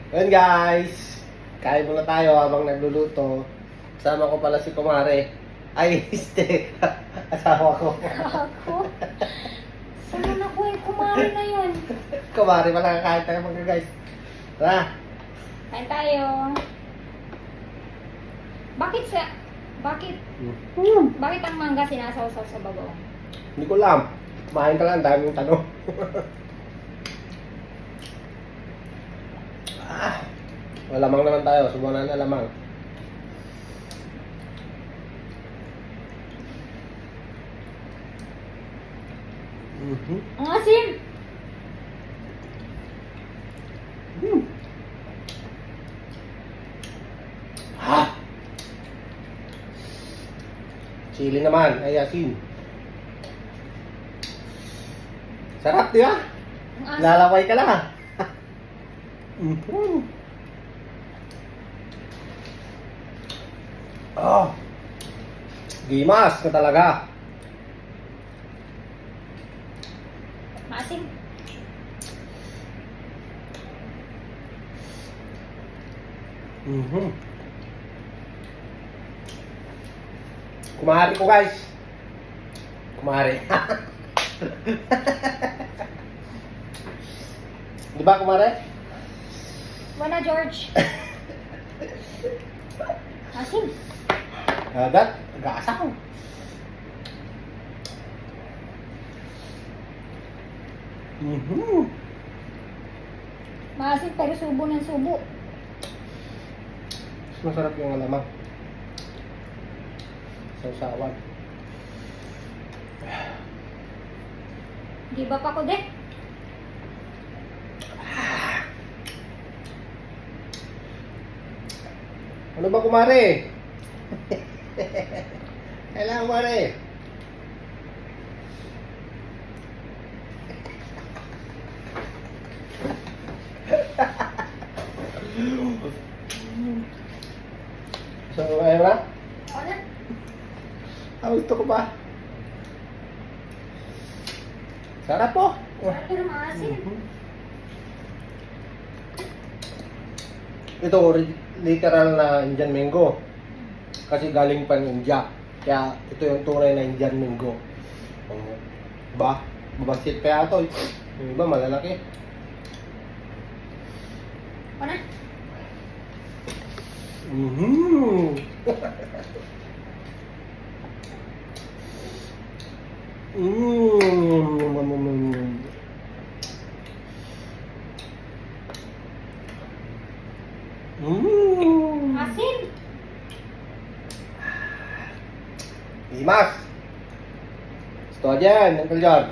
Ayan guys, kain muna tayo habang nagluluto. Kasama ko pala si Kumare. Ay, asawa ko. Ako? Saan na ko eh? Kumari na yun. Kumare pala kakain tayo mga guys. Tara. Kain tayo. Bakit sa... Bakit? Bakit ang mangga sinasawsaw sa babaw? Hindi ko alam. Kumain ka lang, daming tanong. Malamang naman tayo, subukan na lamang. Ang asim! Chili naman, ay asin. Sarap, di ba? Ang asim. Lalaway ka lang. Oh. Gimas na talaga. Maasim. Kumari ko guys. Kumari. Di ba kumari? Wala, George. Asim. Agad, gasa ko. Maasim pero subo ng subo. Mas masarap yung alamang. Sausawan. Di ba pa ko de? Ano ba kumari? Kailangan kumari. So, ayaw na? Wala. Gusto ko pa. Sarap po. Pero maasim. Ito, literal na Indian mango. Kasi galing pa ng India. Kaya ito yung tunay na Indian mango. Ba? Babagsit pa ito. Yung iba malalaki. Wala. Asim. Dimas. Gusto ka dyan, Uncle George.